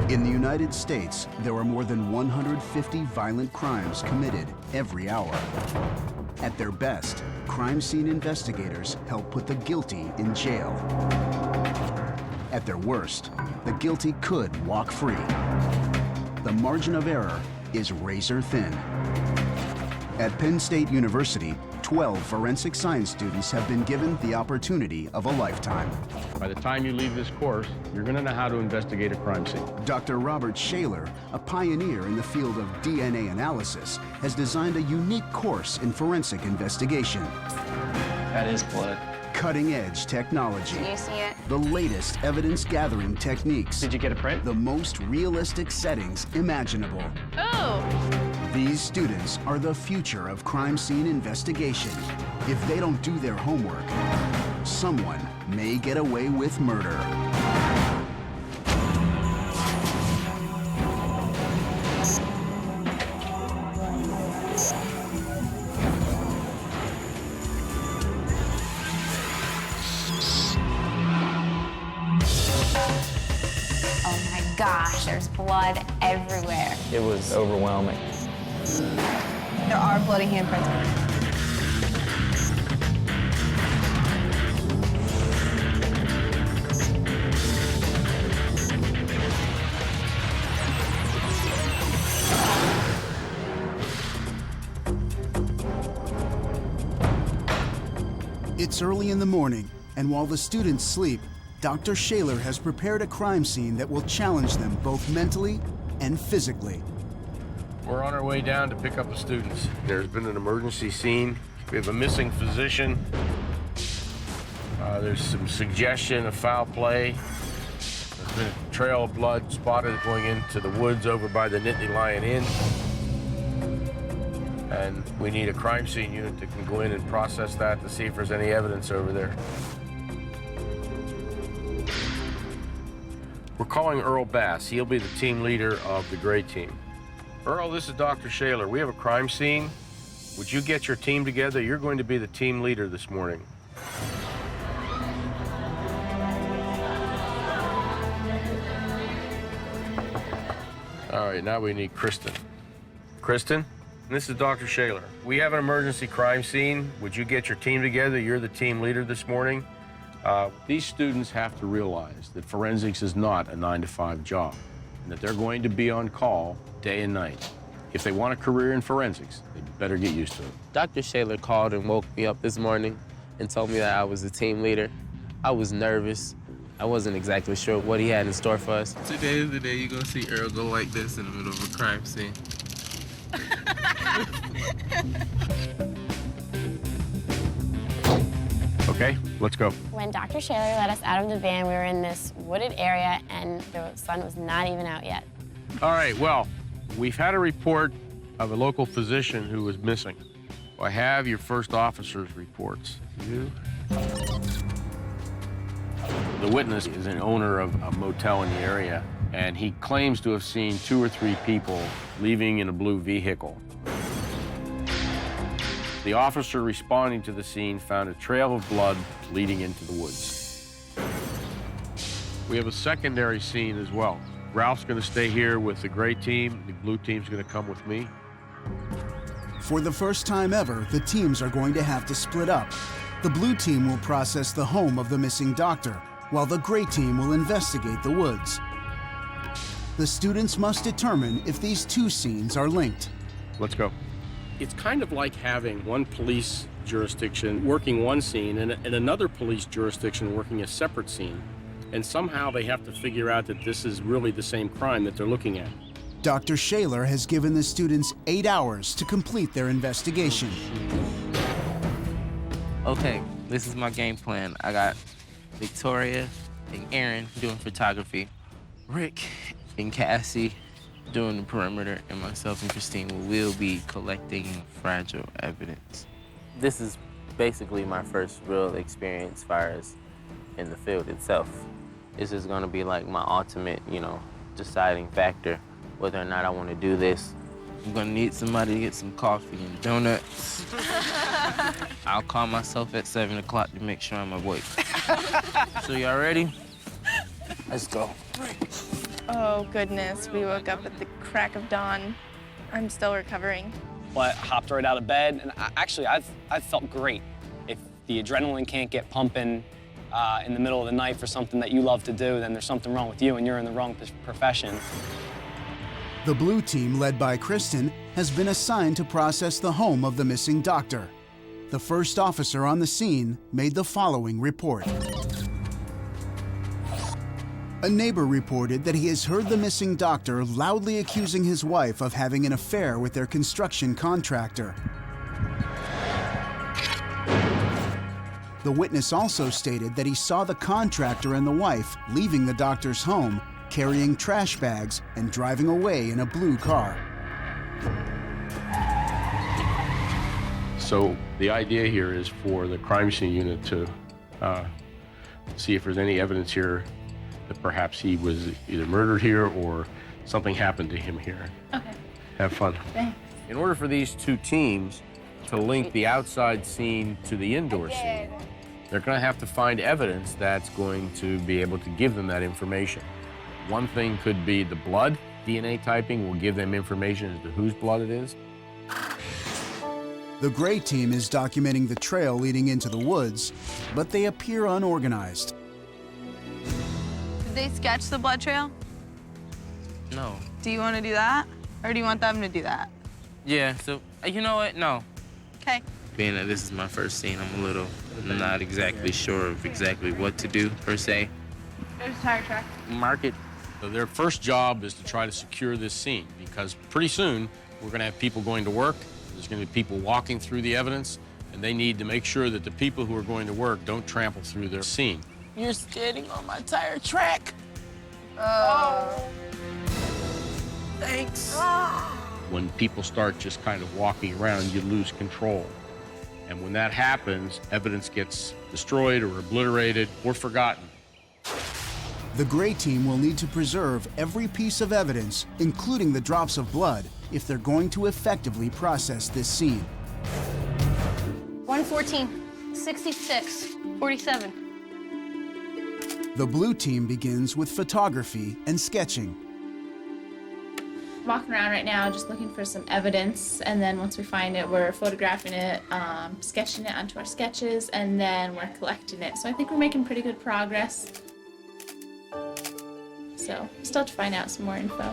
In the United States, there are more than 150 violent crimes committed every hour. At their best, crime scene investigators help put the guilty in jail. At their worst, the guilty could walk free. The margin of error is razor thin. At Penn State University, 12 forensic science students have been given the opportunity of a lifetime. By the time you leave this course, you're going to know how to investigate a crime scene. Dr. Robert Shaler, a pioneer in the field of DNA analysis, has designed a unique course in forensic investigation. That is blood. Cutting-edge technology. Can you see it? The latest evidence-gathering techniques. Did you get a print? The most realistic settings imaginable. Oh! These students are the future of crime scene investigation. If they don't do their homework, someone may get away with murder. Oh my gosh, there's blood everywhere. It was overwhelming. There are bloody handprints. It's early in the morning, and while the students sleep, Dr. Shaler has prepared a crime scene that will challenge them both mentally and physically. We're on our way down to pick up the students. There's been an emergency scene. We have a missing physician. There's some suggestion of foul play. There's been a trail of blood spotted going into the woods over by the Nittany Lion Inn. And we need a crime scene unit that can go in and process that to see if there's any evidence over there. We're calling Earl Bass. He'll be the team leader of the gray team. Earl, this is Dr. Shaler. We have a crime scene. Would you get your team together? You're going to be the team leader this morning. All right, now we need Kristen. Kristen, this is Dr. Shaler. We have an emergency crime scene. Would you get your team together? You're the team leader this morning. These students have to realize that forensics is not a 9-to-5 job, and that they're going to be on call day and night. If they want a career in forensics, they better get used to it. Dr. Shaler called and woke me up this morning and told me that I was the team leader. I was nervous. I wasn't exactly sure what he had in store for us. Today is the day you're gonna see Earl go like this in the middle of a crime scene. Okay, let's go. When Dr. Shaler let us out of the van, we were in this wooded area and the sun was not even out yet. All right, well, we've had a report of a local physician who was missing. I have your first officer's reports. The witness is an owner of a motel in the area, and he claims to have seen 2 or 3 people leaving in a blue vehicle. The officer responding to the scene found a trail of blood leading into the woods. We have a secondary scene as well. Ralph's going to stay here with the gray team. The blue team's going to come with me. For the first time ever, the teams are going to have to split up. The blue team will process the home of the missing doctor, while the gray team will investigate the woods. The students must determine if these 2 scenes are linked. Let's go. It's kind of like having one police jurisdiction working one scene and another police jurisdiction working a separate scene. And somehow they have to figure out that this is really the same crime that they're looking at. Dr. Shaler has given the students 8 hours to complete their investigation. Okay, this is my game plan. I got Victoria and Aaron doing photography, Rick and Cassie doing the perimeter, and myself and Christine will be collecting fragile evidence. This is basically my first real experience as far as in the field itself. This is gonna be like my ultimate, deciding factor whether or not I wanna do this. I'm gonna need somebody to get some coffee and donuts. I'll call myself at 7 o'clock to make sure I'm awake. So y'all ready? Let's go. Oh, goodness. We woke up at the crack of dawn. I'm still recovering. Well, I hopped right out of bed, and I've felt great. If the adrenaline can't get pumping in the middle of the night for something that you love to do, then there's something wrong with you and you're in the wrong profession. The blue team, led by Kristen, has been assigned to process the home of the missing doctor. The first officer on the scene made the following report. A neighbor reported that he has heard the missing doctor loudly accusing his wife of having an affair with their construction contractor. The witness also stated that he saw the contractor and the wife leaving the doctor's home, carrying trash bags and driving away in a blue car. So the idea here is for the crime scene unit to see if there's any evidence here that perhaps he was either murdered here or something happened to him here. Okay. Have fun. Thanks. In order for these two teams to link the outside scene to the indoor scene, they're going to have to find evidence that's going to be able to give them that information. One thing could be the blood. DNA typing will give them information as to whose blood it is. The gray team is documenting the trail leading into the woods, but they appear unorganized. Did they sketch the blood trail? No. Do you want to do that? Or do you want them to do that? Yeah, so, you know what? No. Okay. Being that this is my first scene, I'm a little not exactly sure of exactly what to do, per se. There's a tire track. Mark it. So their first job is to try to secure this scene, because pretty soon we're going to have people going to work. There's going to be people walking through the evidence, and they need to make sure that the people who are going to work don't trample through their scene. You're skating on my tire track. Oh. Thanks. When people start just kind of walking around, you lose control. And when that happens, evidence gets destroyed or obliterated or forgotten. The gray team will need to preserve every piece of evidence, including the drops of blood, if they're going to effectively process this scene. 114, 66, 47. The blue team begins with photography and sketching. Walking around right now just looking for some evidence, and then once we find it, we're photographing it, sketching it onto our sketches, and then we're collecting it. So I think we're making pretty good progress. So still have to find out some more info.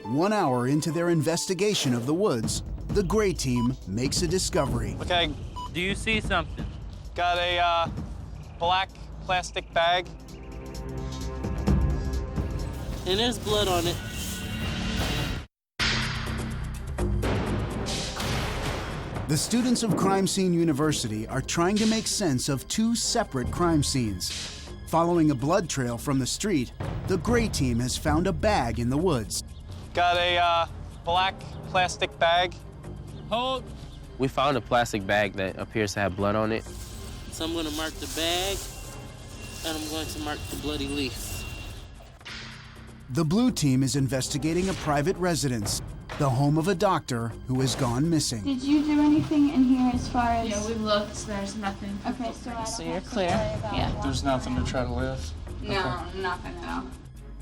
1 hour into their investigation of the woods, the gray team makes a discovery. Okay, Do you see something? got a black plastic bag. And there's blood on it. The students of Crime Scene University are trying to make sense of two separate crime scenes. Following a blood trail from the street, the gray team has found a bag in the woods. Got a black plastic bag. Hold. We found a plastic bag that appears to have blood on it. So I'm gonna mark the bag, and I'm going to mark the bloody leaf. The blue team is investigating a private residence, the home of a doctor who has gone missing. Did you do anything in here as far as... Yeah, we looked, there's nothing. Okay, so I don't So have you're to clear. worry about Yeah. that. There's nothing to try to lift. No, nothing at all.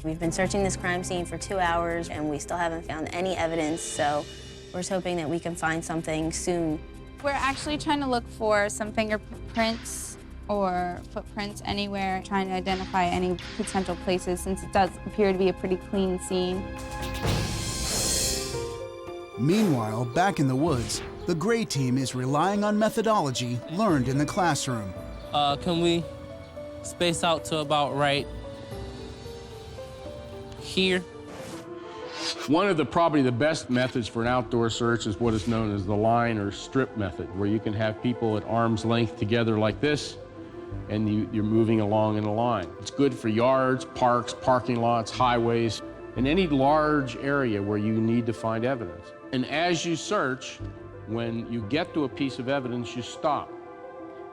We've been searching this crime scene for 2 hours, and we still haven't found any evidence, so we're just hoping that we can find something soon. We're actually trying to look for some fingerprints or footprints anywhere, trying to identify any potential places since it does appear to be a pretty clean scene. Meanwhile, back in the woods, the gray team is relying on methodology learned in the classroom. Can we space out to about right here? One of probably the best methods for an outdoor search is what is known as the line or strip method, where you can have people at arm's length together like this, and you're moving along in a line. It's good for yards, parks, parking lots, highways, and any large area where you need to find evidence. And as you search, when you get to a piece of evidence, you stop.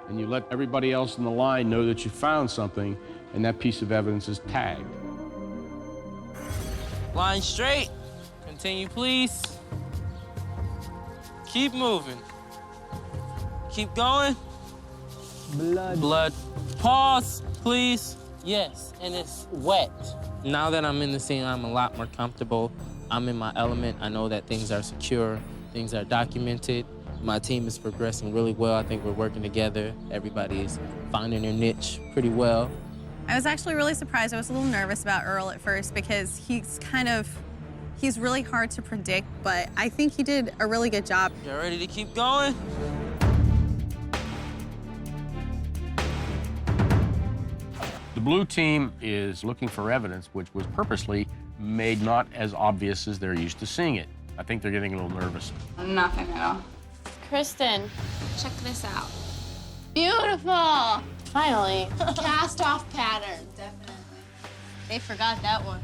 And you let everybody else in the line know that you found something, and that piece of evidence is tagged. Line straight. Continue, please. Keep moving. Keep going. Blood. Blood. Pause, please. Yes, and it's wet. Now that I'm in the scene, I'm a lot more comfortable. I'm in my element. I know that things are secure, things are documented. My team is progressing really well. I think we're working together. Everybody is finding their niche pretty well. I was actually really surprised. I was a little nervous about Earl at first because he's really hard to predict, but I think he did a really good job. You ready to keep going? The blue team is looking for evidence which was purposely made not as obvious as they're used to seeing it. I think they're getting a little nervous. Nothing at all. Kristen, check this out. Beautiful! Finally. Cast-off pattern. Definitely. They forgot that one.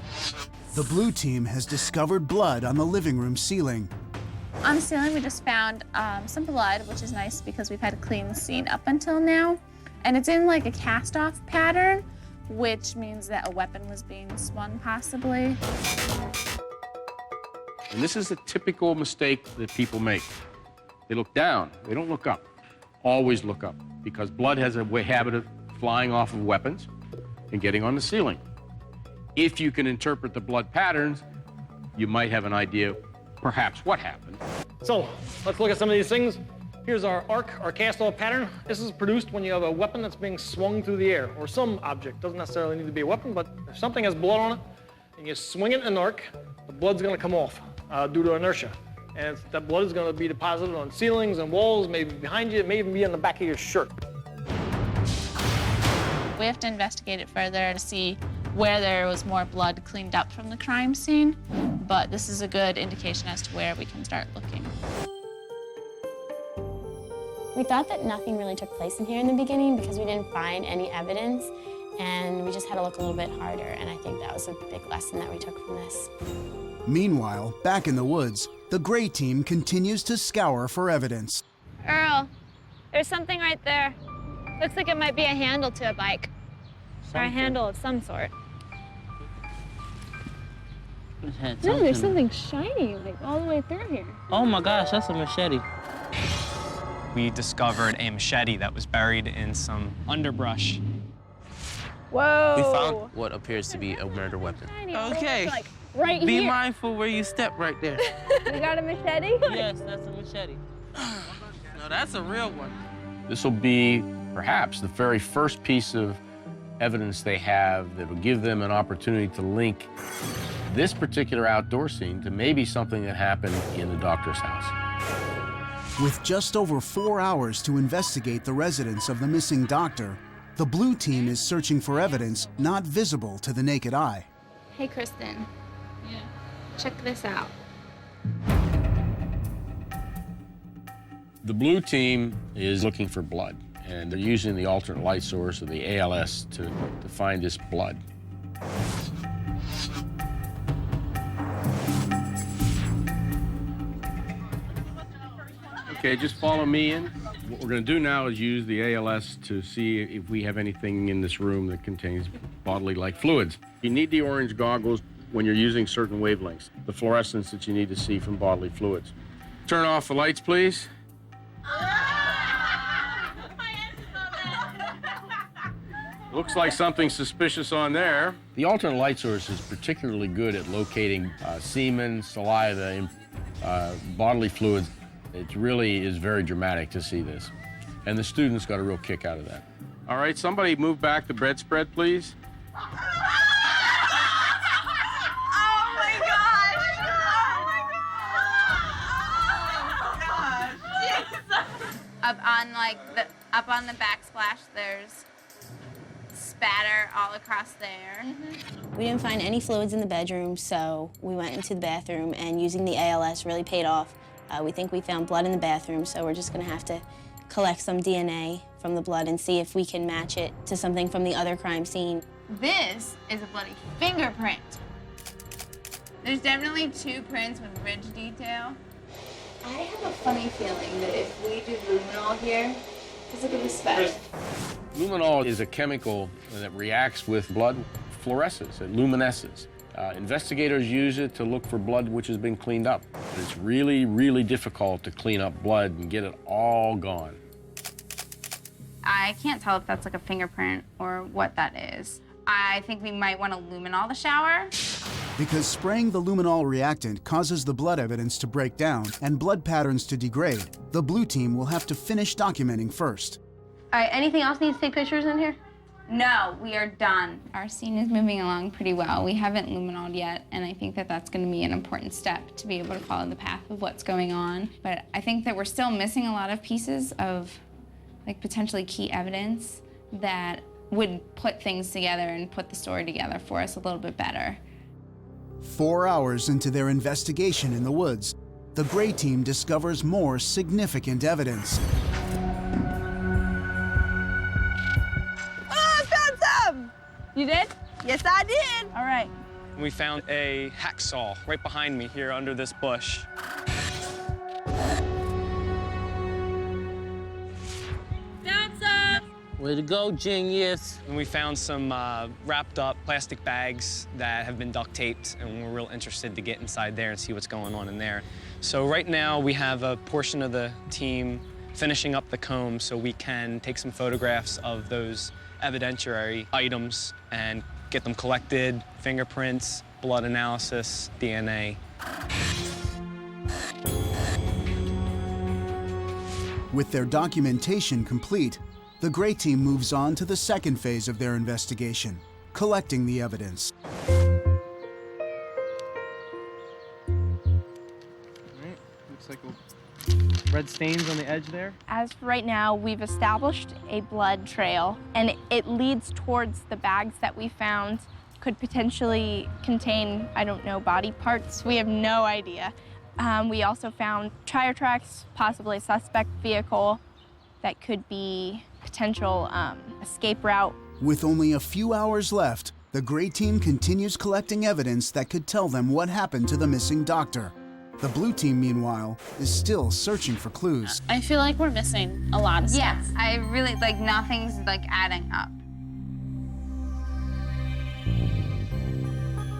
The blue team has discovered blood on the living room ceiling. On the ceiling, we just found some blood, which is nice because we've had a clean scene up until now. And it's in like a cast-off pattern, which means that a weapon was being swung possibly. And this is a typical mistake that people make. They look down, they don't look up. Always look up, because blood has a habit of flying off of weapons and getting on the ceiling. If you can interpret the blood patterns, you might have an idea, perhaps, what happened. So, let's look at some of these things. Here's our arc, our cast-off pattern. This is produced when you have a weapon that's being swung through the air, or some object. Doesn't necessarily need to be a weapon, but if something has blood on it, and you swing it in an arc, the blood's gonna come off due to inertia. And that blood is gonna be deposited on ceilings and walls, maybe behind you, it may even be on the back of your shirt. We have to investigate it further to see where there was more blood cleaned up from the crime scene, but this is a good indication as to where we can start looking. We thought that nothing really took place in here in the beginning because we didn't find any evidence, and we just had to look a little bit harder, and I think that was a big lesson that we took from this. Meanwhile, back in the woods, the gray team continues to scour for evidence. Earl, there's something right there. Looks like it might be a handle to a bike. Or a handle of some sort. No, there's something shiny, like all the way through here. Oh my gosh, that's a machete. We discovered a machete that was buried in some underbrush. Whoa! We found what appears to be a murder weapon. Okay. Like right Be here. mindful where you step right there. We got a machete? Yes, that's a machete. No, that's a real one. This will be, perhaps, the very first piece of evidence they have that will give them an opportunity to link this particular outdoor scene to maybe something that happened in the doctor's house. With just over 4 hours to investigate the residence of the missing doctor, the blue team is searching for evidence not visible to the naked eye. Hey, Kristen. Yeah. Check this out. The blue team is looking for blood, and they're using the alternate light source, or the ALS, to find this blood. Okay, just follow me in. What we're going to do now is use the ALS to see if we have anything in this room that contains bodily-like fluids. You need the orange goggles when you're using certain wavelengths, the fluorescence that you need to see from bodily fluids. Turn off the lights, please. Looks like something suspicious on there. The alternate light source is particularly good at locating semen, saliva, bodily fluids. It really is very dramatic to see this. And the students got a real kick out of that. All right, somebody move back the bedspread, please. Up on the backsplash, there's spatter all across there. We didn't find any fluids in the bedroom, so we went into the bathroom, and using the ALS really paid off. We think we found blood in the bathroom, so we're just gonna have to collect some DNA from the blood and see if we can match it to something from the other crime scene. This is a bloody fingerprint. There's definitely 2 prints with ridge detail. I have a funny feeling that if we do luminol here, let's look at this spatter. Luminol is a chemical that reacts with blood, fluoresces, it luminesces. Investigators use it to look for blood which has been cleaned up. But it's really, really difficult to clean up blood and get it all gone. I can't tell if that's like a fingerprint or what that is. I think we might want to luminol the shower. Because spraying the luminol reactant causes the blood evidence to break down and blood patterns to degrade, the blue team will have to finish documenting first. All right, anything else needs to take pictures in here? No, we are done. Our scene is moving along pretty well. We haven't luminoled yet, and I think that that's going to be an important step to be able to follow the path of what's going on. But I think that we're still missing a lot of pieces of like potentially key evidence that would put things together and put the story together for us a little bit better. 4 hours into their investigation in the woods, the gray team discovers more significant evidence. You did? Yes, I did. All right. We found a hacksaw right behind me here under this bush. That's up. Way to go, genius. And we found some wrapped up plastic bags that have been duct taped, and we're real interested to get inside there and see what's going on in there. So right now we have a portion of the team finishing up the comb so we can take some photographs of those evidentiary items and get them collected, fingerprints, blood analysis, DNA. With their documentation complete, the gray team moves on to the second phase of their investigation, collecting the evidence. Looks like red stains on the edge there. As for right now, we've established a blood trail, and it leads towards the bags that we found. Could potentially contain, I don't know, body parts. We have no idea. We also found tire tracks, possibly a suspect vehicle that could be potential escape route. With only a few hours left, the gray team continues collecting evidence that could tell them what happened to the missing doctor. The blue team, meanwhile, is still searching for clues. I feel like we're missing a lot of stuff. Yes, I really, like, nothing's, like, adding up.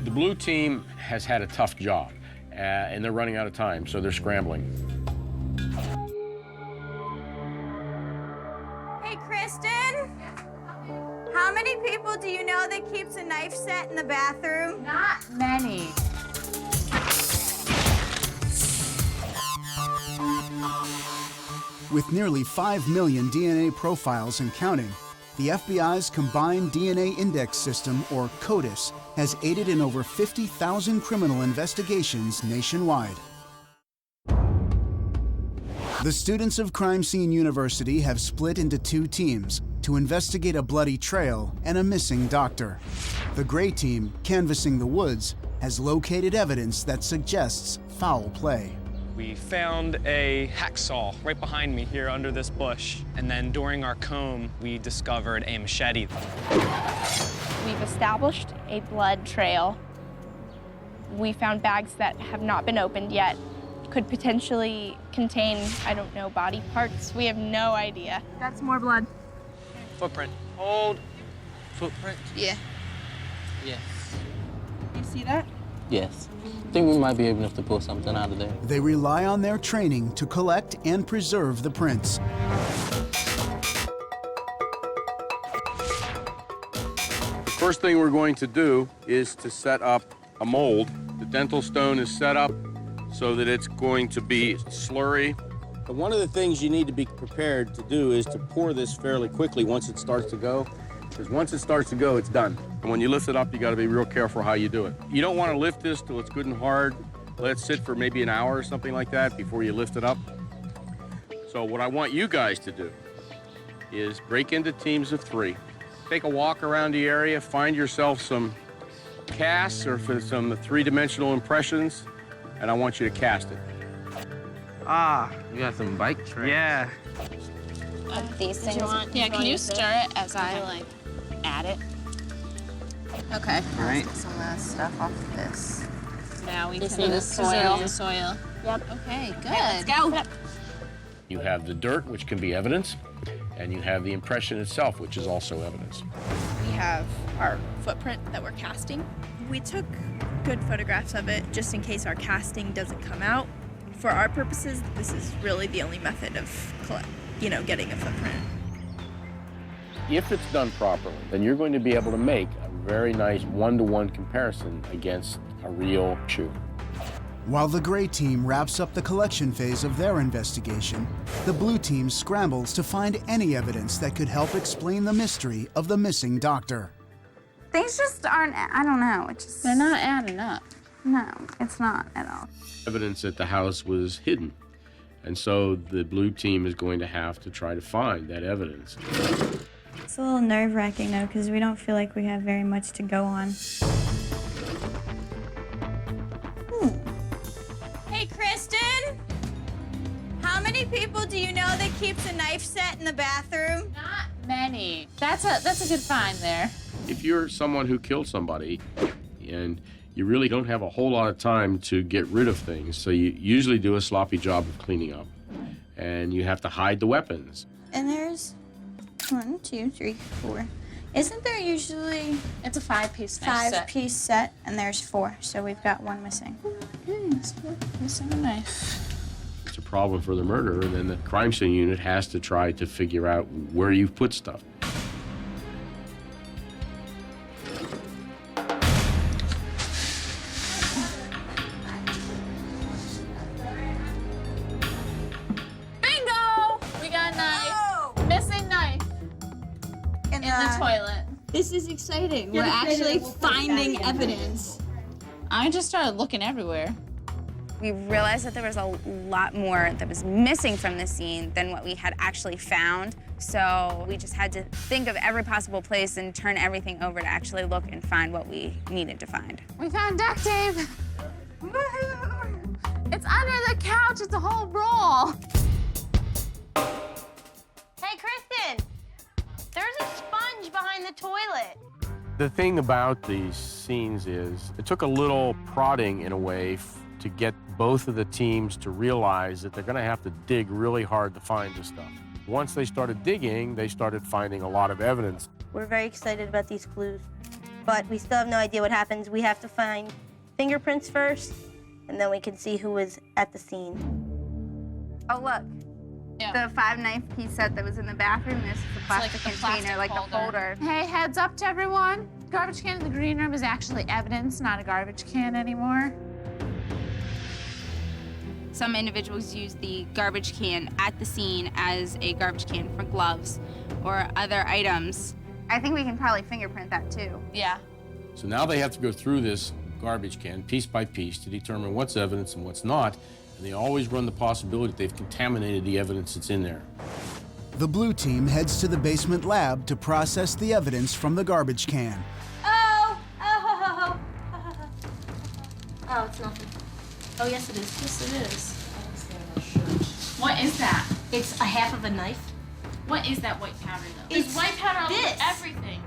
The blue team has had a tough job, and they're running out of time, so they're scrambling. Hey, Kristen, how many people do you know that keeps a knife set in the bathroom? Not many. With nearly 5 million DNA profiles and counting, the FBI's Combined DNA Index System, or CODIS, has aided in over 50,000 criminal investigations nationwide. The students of Crime Scene University have split into 2 teams to investigate a bloody trail and a missing doctor. The gray team, canvassing the woods, has located evidence that suggests foul play. We found a hacksaw right behind me here under this bush, and then during our comb, we discovered a machete. We've established a blood trail. We found bags that have not been opened yet. Could potentially contain, I don't know, body parts. We have no idea. That's more blood. Footprint. Hold. Footprint? Yeah. Yes. You see that? Yes. I think we might be able to pull something out of there. They rely on their training to collect and preserve the prints. The first thing we're going to do is to set up a mold. The dental stone is set up so that it's going to be slurry. But one of the things you need to be prepared to do is to pour this fairly quickly once it starts to go. Because once it starts to go, it's done. And when you lift it up, you got to be real careful how you do it. You don't want to lift this till it's good and hard. Let it sit for maybe an hour or something like that before you lift it up. So what I want you guys to do is break into teams of 3. Take a walk around the area, find yourself some casts or for some 3-dimensional impressions, and I want you to cast it. Ah, you got some bike tracks. Yeah. These things. Yeah, can you stir it as I, like, add it? Okay. All right. Let's get some of that stuff off of this. Now we Just can need the soil. the soil. Yep. Okay, good. Let's go. You have the dirt, which can be evidence, and you have the impression itself, which is also evidence. We have our footprint that we're casting. We took good photographs of it just in case our casting doesn't come out. For our purposes, this is really the only method of getting a footprint. If it's done properly, then you're going to be able to make a very nice one-to-one comparison against a real shoe. While the gray team wraps up the collection phase of their investigation, the blue team scrambles to find any evidence that could help explain the mystery of the missing doctor. Things just aren't, I don't know, it's just... They're not adding up. No, it's not at all. Evidence that the house was hidden. And so the blue team is going to have to try to find that evidence. It's a little nerve-wracking, though, because we don't feel like we have very much to go on. Hey, Kristen! How many people do you know that keeps a knife set in the bathroom? Not many. That's a good find there. If you're someone who killed somebody and you really don't have a whole lot of time to get rid of things, so you usually do a sloppy job of cleaning up, and you have to hide the weapons. And there's 1, 2, 3, 4. Isn't there usually... It's a 5-piece knife set. 5-piece set, and there's 4, so we've got 1 missing. Missing a knife. It's a problem for the murderer, and then the crime scene unit has to try to figure out where you've put stuff. In the toilet. This is exciting. We're actually finding evidence. I just started looking everywhere. We realized that there was a lot more that was missing from the scene than what we had actually found. So we just had to think of every possible place and turn everything over to actually look and find what we needed to find. We found duct tape. It's under the couch. It's a whole roll. Hey, Kristen, there's a sponge behind the toilet. The thing about these scenes is it took a little prodding in a way to get both of the teams to realize that they're going to have to dig really hard to find this stuff. Once they started digging, they started finding a lot of evidence. We're very excited about these clues, but we still have no idea what happens. We have to find fingerprints first, and then we can see who was at the scene. Oh, look. Yeah. The 5-knife piece set that was in the bathroom, this is the plastic container, like the holder. Hey, heads up to everyone. Garbage can in the green room is actually evidence, not a garbage can anymore. Some individuals use the garbage can at the scene as a garbage can for gloves or other items. I think we can probably fingerprint that too. Yeah. So now they have to go through this garbage can piece by piece to determine what's evidence and what's not, and they always run the possibility that they've contaminated the evidence that's in there. The blue team heads to the basement lab to process the evidence from the garbage can. Oh, it's nothing. Oh, yes, it is. Yes, it is. What is that? It's a half of a knife. What is that white powder, though? It's There's white powder all over this. everything.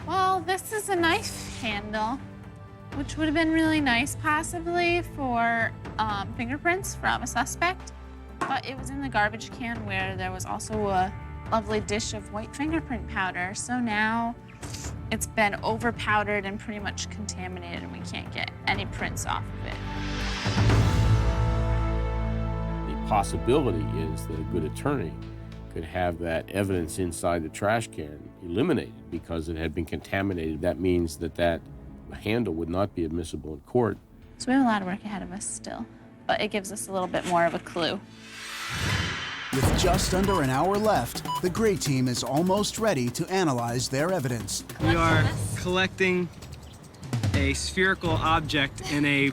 Well, this is a knife handle, which would have been really nice, possibly, for fingerprints from a suspect. But it was in the garbage can where there was also a lovely dish of white fingerprint powder. So now it's been over-powdered and pretty much contaminated, and we can't get any prints off of it. The possibility is that a good attorney could have that evidence inside the trash can eliminated because it had been contaminated. That means that that handle would not be admissible in court. So we have a lot of work ahead of us still, but it gives us a little bit more of a clue. With just under an hour left, the gray team is almost ready to analyze their evidence. We are collecting a spherical object in a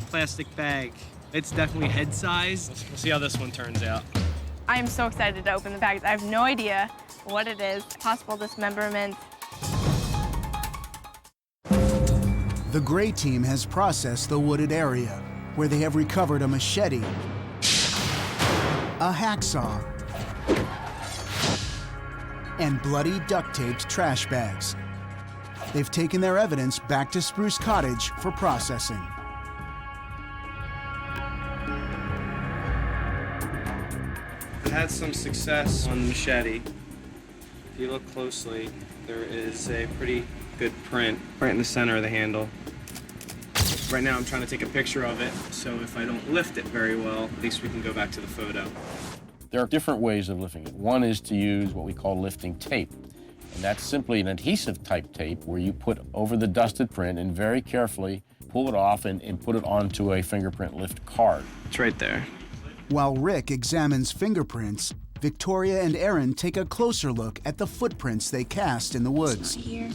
plastic bag. It's definitely head size. We'll see how this one turns out. I am so excited to open the bags. I have no idea what it is. Possible dismemberment. The gray team has processed the wooded area, where they have recovered a machete, a hacksaw, and bloody duct-taped trash bags. They've taken their evidence back to Spruce Cottage for processing. I've had some success on the machete. If you look closely, there is a pretty good print right in the center of the handle. Right now I'm trying to take a picture of it, so if I don't lift it very well, at least we can go back to the photo. There are different ways of lifting it. One is to use what we call lifting tape. And that's simply an adhesive type tape where you put over the dusted print and very carefully pull it off and put it onto a fingerprint lift card. It's right there. While Rick examines fingerprints, Victoria and Aaron take a closer look at the footprints they cast in the woods. Here.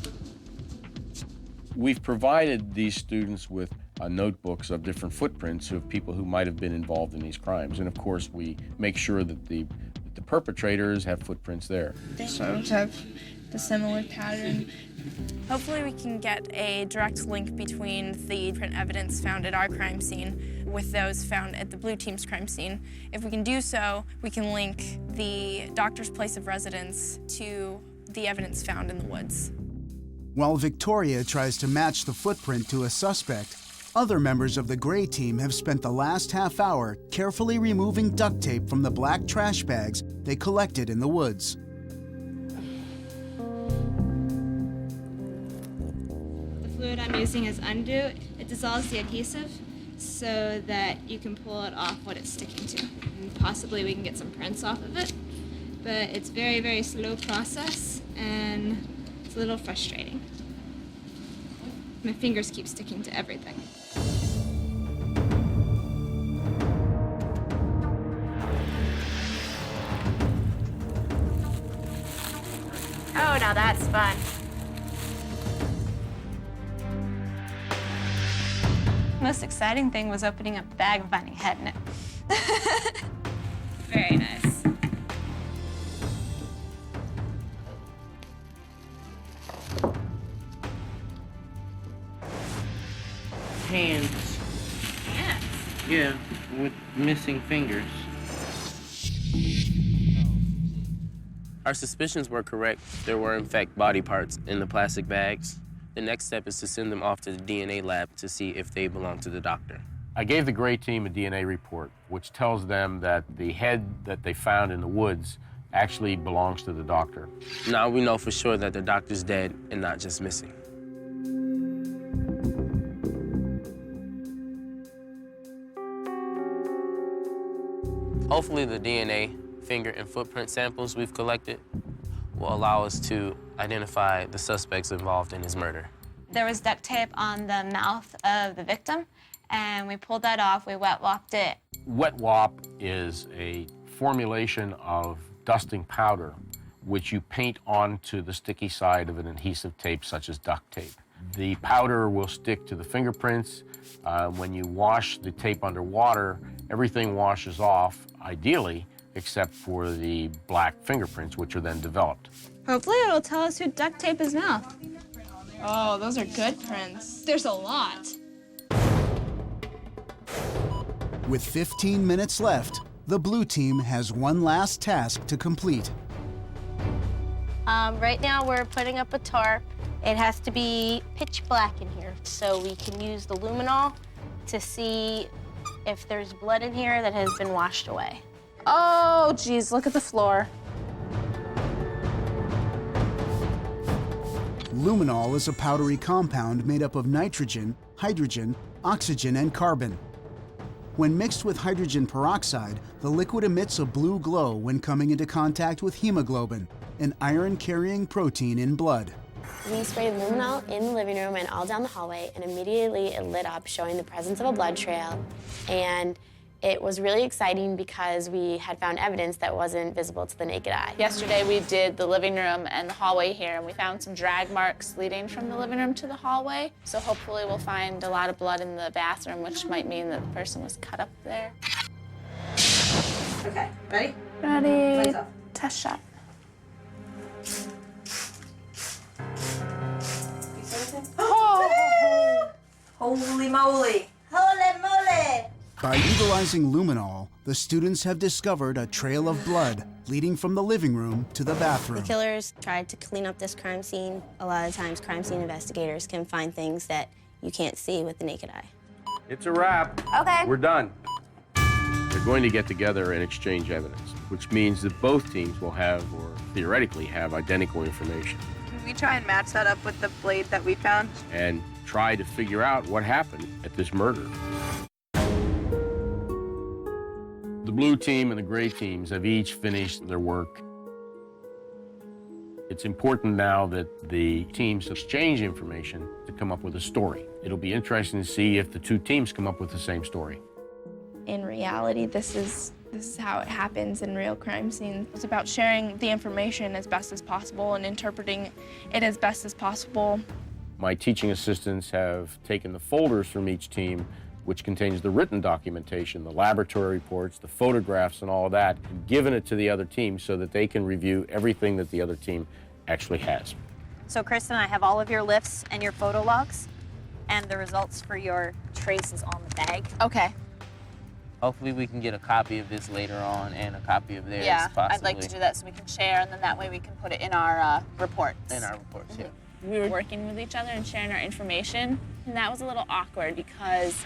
We've provided these students with notebooks of different footprints of people who might have been involved in these crimes. And of course, we make sure that the perpetrators have footprints there. They sort of have the similar pattern. Hopefully we can get a direct link between the print evidence found at our crime scene with those found at the blue team's crime scene. If we can do so, we can link the doctor's place of residence to the evidence found in the woods. While Victoria tries to match the footprint to a suspect, other members of the gray team have spent the last half hour carefully removing duct tape from the black trash bags they collected in the woods. The fluid I'm using is undo. It dissolves the adhesive so that you can pull it off what it's sticking to. And possibly we can get some prints off of it. But it's very, very slow process and it's a little frustrating. My fingers keep sticking to everything. Oh, now that's fun. Most exciting thing was opening up the bag and finding a head in it. Very nice. Hands. Hands? Yeah, with missing fingers. Our suspicions were correct. There were, in fact, body parts in the plastic bags. The next step is to send them off to the DNA lab to see if they belong to the doctor. I gave the gray team a DNA report, which tells them that the head that they found in the woods actually belongs to the doctor. Now we know for sure that the doctor's dead and not just missing. Hopefully the DNA, finger, and footprint samples we've collected will allow us to identify the suspects involved in his murder. There was duct tape on the mouth of the victim, and we pulled that off. We wet wopped it. Wet wop is a formulation of dusting powder which you paint onto the sticky side of an adhesive tape such as duct tape. The powder will stick to the fingerprints. When you wash the tape underwater, everything washes off, ideally, except for the black fingerprints, which are then developed. Hopefully it'll tell us who duct tape his mouth. Oh, those are good prints. There's a lot. With 15 minutes left, the blue team has one last task to complete. Right now we're putting up a tarp. It has to be pitch black in here, so we can use the luminol to see if there's blood in here that has been washed away. Oh, geez, look at the floor. Luminol is a powdery compound made up of nitrogen, hydrogen, oxygen, and carbon. When mixed with hydrogen peroxide, the liquid emits a blue glow when coming into contact with hemoglobin, an iron-carrying protein in blood. We sprayed luminol in the living room and all down the hallway, and immediately it lit up, showing the presence of a blood trail. And it was really exciting because we had found evidence that wasn't visible to the naked eye. Yesterday we did the living room and the hallway here, and we found some drag marks leading from the living room to the hallway. So hopefully we'll find a lot of blood in the bathroom, which might mean that the person was cut up there. Okay, ready? Ready. Lights off. Test shot. Oh! Holy moly! Holy moly! By utilizing luminol, the students have discovered a trail of blood leading from the living room to the bathroom. The killers tried to clean up this crime scene. A lot of times, crime scene investigators can find things that you can't see with the naked eye. It's a wrap. Okay. We're done. They're going to get together and exchange evidence, which means that both teams will have, or theoretically have, identical information. Can we try and match that up with the blade that we found? And try to figure out what happened at this murder. The blue team and the gray teams have each finished their work. It's important now that the teams exchange information to come up with a story. It'll be interesting to see if the two teams come up with the same story. In reality, this is how it happens in real crime scenes. It's about sharing the information as best as possible and interpreting it as best as possible. My teaching assistants have taken the folders from each team, which contains the written documentation, the laboratory reports, the photographs, and all of that, and given it to the other team so that they can review everything that the other team actually has. So, Kristen, I have all of your lifts and your photo logs and the results for your traces on the bag. Okay. Hopefully we can get a copy of this later on and a copy of theirs, Yeah, possibly. I'd like to do that so we can share, and then that way we can put it in our reports. In our reports, yeah. We were working with each other and sharing our information, and that was a little awkward because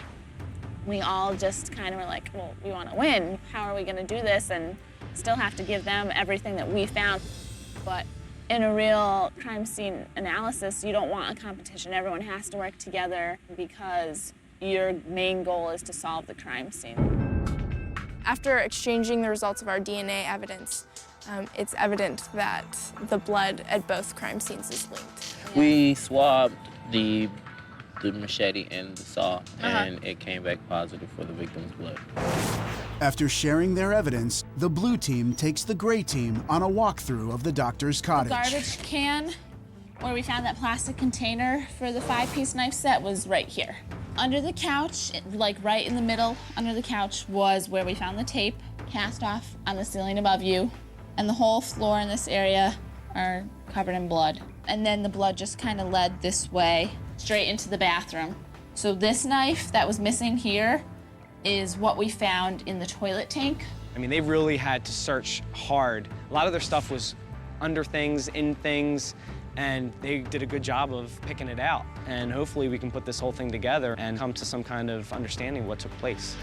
we all just kind of were like, well, we want to win. How are we going to do this and still have to give them everything that we found? But in a real crime scene analysis, you don't want a competition. Everyone has to work together because your main goal is to solve the crime scene. After exchanging the results of our DNA evidence, it's evident that the blood at both crime scenes is linked. We swabbed the machete and the saw, and it came back positive for the victim's blood. After sharing their evidence, the blue team takes the gray team on a walkthrough of the doctor's cottage. The garbage can where we found that plastic container for the 5-piece knife set was right here. Under the couch, like right in the middle, under the couch was where we found the tape cast off on the ceiling above you. And the whole floor in this area are covered in blood. And then the blood just kind of led this way, straight into the bathroom. So this knife that was missing here is what we found in the toilet tank. I mean, they really had to search hard. A lot of their stuff was under things, in things, and they did a good job of picking it out. And hopefully we can put this whole thing together and come to some kind of understanding of what took place.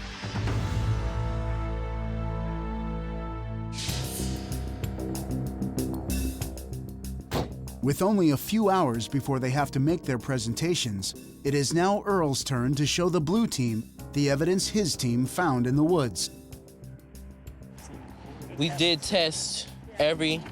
With only a few hours before they have to make their presentations, it is now Earl's turn to show the blue team the evidence his team found in the woods. We did test every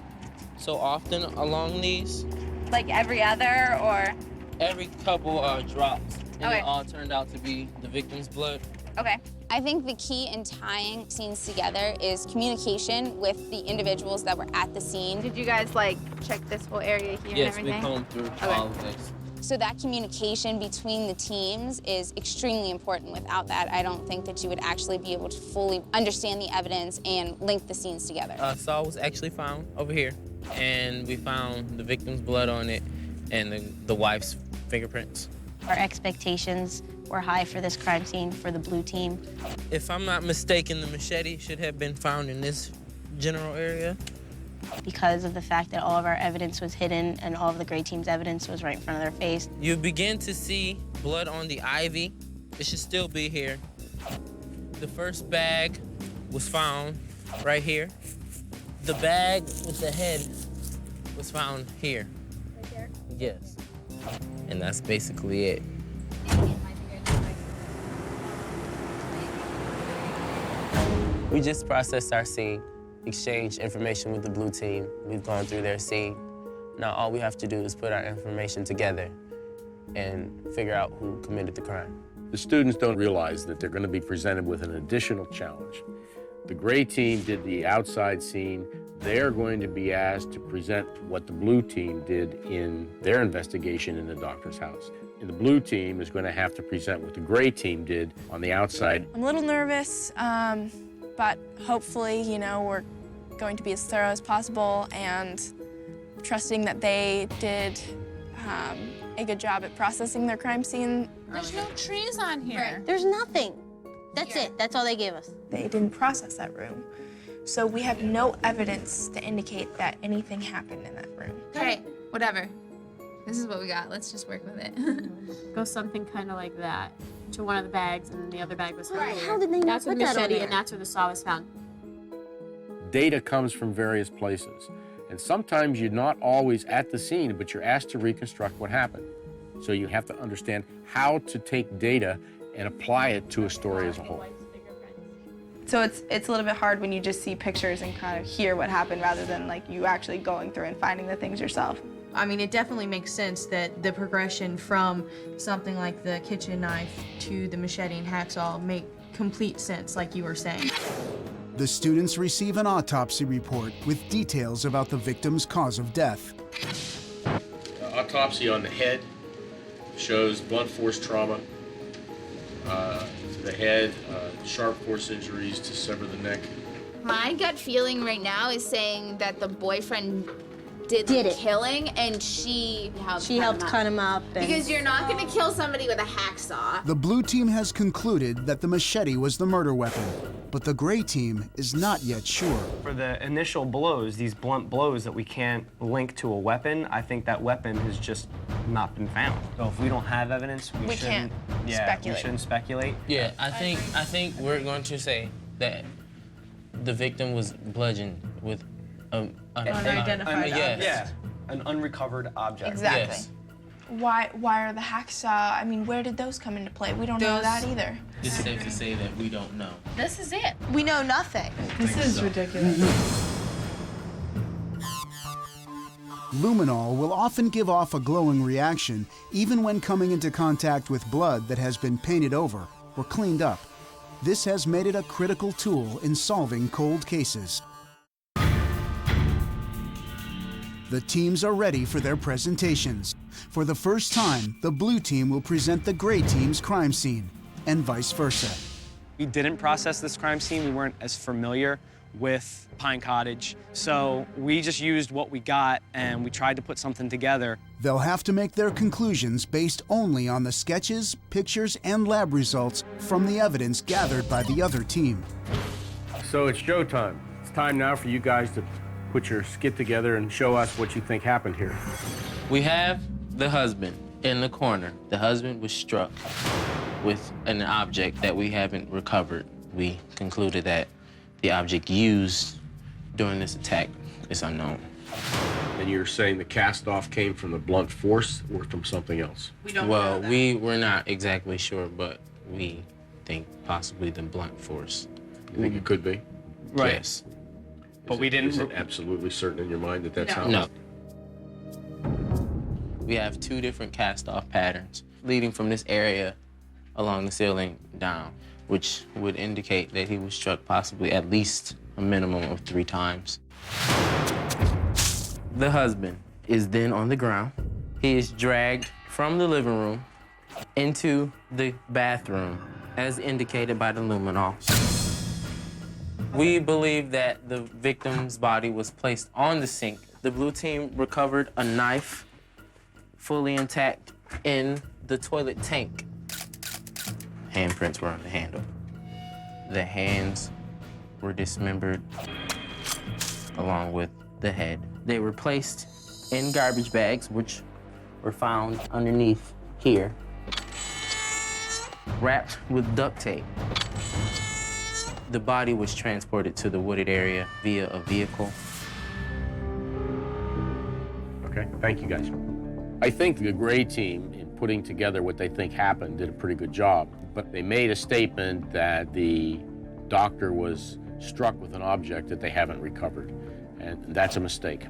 so often along these. Like every other, or? Every couple drops, and Okay. it all turned out to be the victim's blood. Okay. I think the key in tying scenes together is communication with the individuals that were at the scene. Did you guys like check this whole area here Yes, and we everything? combed through all of this. So that communication between the teams is extremely important. Without that, I don't think that you would actually be able to fully understand the evidence and link the scenes together. A saw was actually found over here, and we found the victim's blood on it and the wife's fingerprints. Our expectations were high for this crime scene for the blue team. If I'm not mistaken, the machete should have been found in this general area. Because of the fact that all of our evidence was hidden and all of the gray team's evidence was right in front of their face. You begin to see blood on the ivy. It should still be here. The first bag was found right here. The bag with the head was found here. Right there? Yes. And that's basically it. We just processed our scene, exchanged information with the blue team. We've gone through their scene. Now all we have to do is put our information together and figure out who committed the crime. The students don't realize that they're going to be presented with an additional challenge. The gray team did the outside scene. They're going to be asked to present what the blue team did in their investigation in the doctor's house. And the blue team is going to have to present what the gray team did on the outside. I'm a little nervous, but hopefully, you know, we're going to be as thorough as possible and trusting that they did a good job at processing their crime scene. There's no trees on here. There's nothing. That's it. That's all they gave us. They didn't process that room. So we have no evidence to indicate that anything happened in that room. Okay, whatever. This is what we got. Let's just work with it. Go something kind of like that to one of the bags, and then the other bag was found here. How did they not That's where put the that on machete, there? and that's where the saw was found. Data comes from various places. And sometimes you're not always at the scene, but you're asked to reconstruct what happened. So you have to understand how to take data and apply it to a story as a whole. So it's a little bit hard when you just see pictures and kind of hear what happened rather than like you actually going through and finding the things yourself. I mean, it definitely makes sense that the progression from something like the kitchen knife to the machete and hacksaw make complete sense, like you were saying. The students receive an autopsy report with details about the victim's cause of death. Autopsy on the head shows blunt force trauma to the head, sharp force injuries to sever the neck. My gut feeling right now is saying that the boyfriend did the killing and she helped cut him up. Because you're not going to kill somebody with a hacksaw. The blue team has concluded that the machete was the murder weapon, but the gray team is not yet sure. For the initial blows, these blunt blows that we can't link to a weapon, I think that weapon has just not been found. So if we don't have evidence, we shouldn't speculate. We shouldn't speculate. Yeah, I think we're going to say that the victim was bludgeoned with unidentified yes. Yeah, an unrecovered object. Exactly. Yes. Why are the hacksaw? I mean, where did those come into play? We don't know that either. It's safe to say that we don't know. This is it. We know nothing. This is ridiculous. Luminol will often give off a glowing reaction even when coming into contact with blood that has been painted over or cleaned up. This has made it a critical tool in solving cold cases. The teams are ready for their presentations. For the first time, the blue team will present the gray team's crime scene, and vice versa. We didn't process this crime scene. We weren't as familiar with Pine Cottage. So we just used what we got and we tried to put something together. They'll have to make their conclusions based only on the sketches, pictures, and lab results from the evidence gathered by the other team. So it's showtime. It's time now for you guys to put your skit together and show us what you think happened here. We have the husband in the corner. The husband was struck with an object that we haven't recovered. We concluded that the object used during this attack is unknown. And you're saying the cast-off came from the blunt force or from something else? Well, we were not exactly sure, but we think possibly the blunt force. You think it could be? Right. Yes. But we didn't. Is it absolutely certain in your mind that that's how? No. We have two different cast-off patterns leading from this area along the ceiling down, which would indicate that he was struck possibly at least a minimum of 3 times. The husband is then on the ground. He is dragged from the living room into the bathroom, as indicated by the luminol. We believe that the victim's body was placed on the sink. The blue team recovered a knife, fully intact, in the toilet tank. Handprints were on the handle. The hands were dismembered along with the head. They were placed in garbage bags, which were found underneath here, wrapped with duct tape. The body was transported to the wooded area via a vehicle. Okay, thank you guys. I think the gray team, in putting together what they think happened, did a pretty good job. But they made a statement that the doctor was struck with an object that they haven't recovered. And that's a mistake.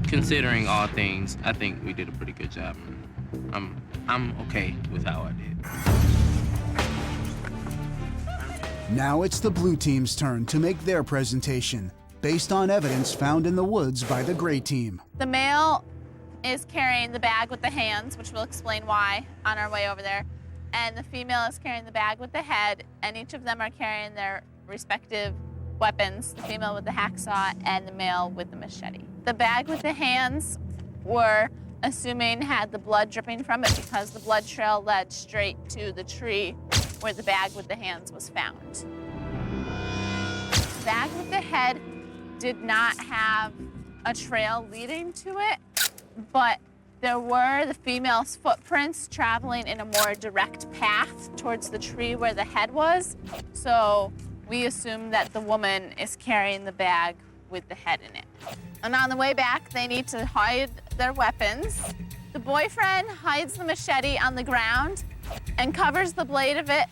Considering all things, I think we did a pretty good job. I'm okay with how I did. Now it's the blue team's turn to make their presentation, based on evidence found in the woods by the gray team. The male is carrying the bag with the hands, which we'll explain why on our way over there. And the female is carrying the bag with the head, and each of them are carrying their respective weapons, the female with the hacksaw and the male with the machete. The bag with the hands were assuming had the blood dripping from it because the blood trail led straight to the tree where the bag with the hands was found. The bag with the head did not have a trail leading to it, but there were the female's footprints traveling in a more direct path towards the tree where the head was. So we assume that the woman is carrying the bag with the head in it. And on the way back, they need to hide their weapons. The boyfriend hides the machete on the ground and covers the blade of it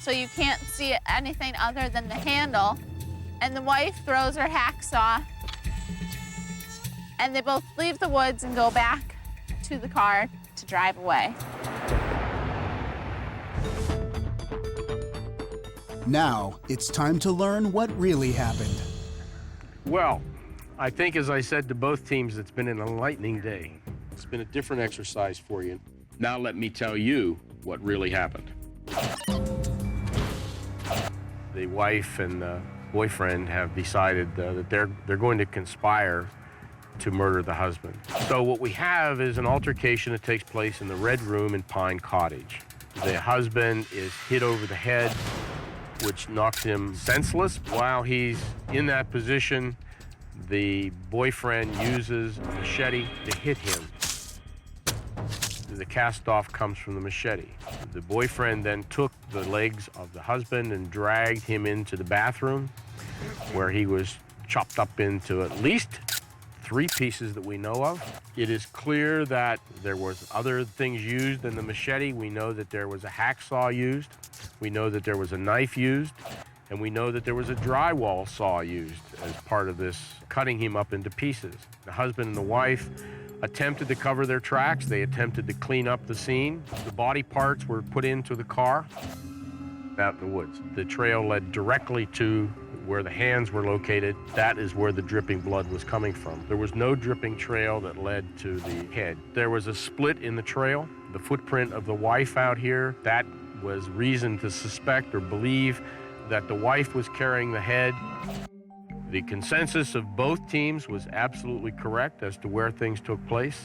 so you can't see anything other than the handle. And the wife throws her hacksaw, and they both leave the woods and go back to the car to drive away. Now, it's time to learn what really happened. Well, I think, as I said to both teams, it's been an enlightening day. It's been a different exercise for you. Now let me tell you what really happened. The wife and the boyfriend have decided that they're going to conspire to murder the husband. So what we have is an altercation that takes place in the Red Room in Pine Cottage. The husband is hit over the head, which knocked him senseless. While he's in that position, the boyfriend uses a machete to hit him. The cast-off comes from the machete. The boyfriend then took the legs of the husband and dragged him into the bathroom, where he was chopped up into at least 3 pieces that we know of. It is clear that there was other things used than the machete. We know that there was a hacksaw used. We know that there was a knife used. And we know that there was a drywall saw used as part of this cutting him up into pieces. The husband and the wife attempted to cover their tracks. They attempted to clean up the scene. The body parts were put into the car out in the woods. The trail led directly to where the hands were located. That is where the dripping blood was coming from. There was no dripping trail that led to the head. There was a split in the trail. The footprint of the wife out here, that was reason to suspect or believe that the wife was carrying the head. The consensus of both teams was absolutely correct as to where things took place.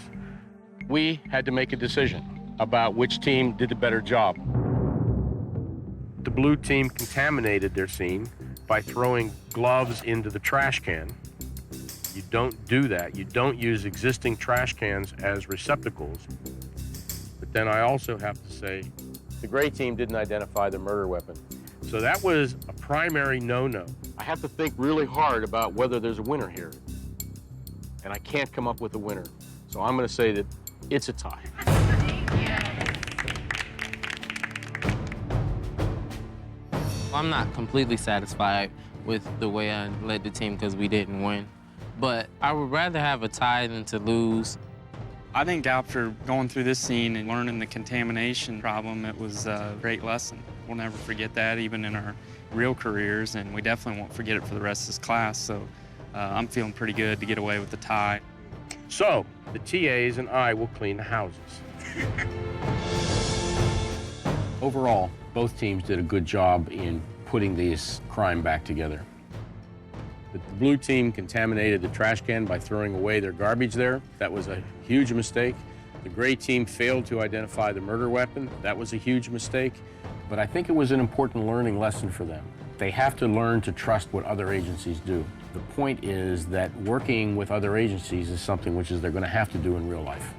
We had to make a decision about which team did the better job. The blue team contaminated their scene by throwing gloves into the trash can. You don't do that. You don't use existing trash cans as receptacles. But then I also have to say, the gray team didn't identify the murder weapon. So that was a primary no-no. I have to think really hard about whether there's a winner here. And I can't come up with a winner. So I'm going to say that it's a tie. I'm not completely satisfied with the way I led the team because we didn't win. But I would rather have a tie than to lose. I think after going through this scene and learning the contamination problem, it was a great lesson. We'll never forget that, even in our real careers, and we definitely won't forget it for the rest of this class. So I'm feeling pretty good to get away with the tie. So the TAs and I will clean the houses. Overall, both teams did a good job in putting this crime back together. The blue team contaminated the trash can by throwing away their garbage there. That was a huge mistake. The gray team failed to identify the murder weapon. That was a huge mistake. But I think it was an important learning lesson for them. They have to learn to trust what other agencies do. The point is that working with other agencies is something which they're going to have to do in real life.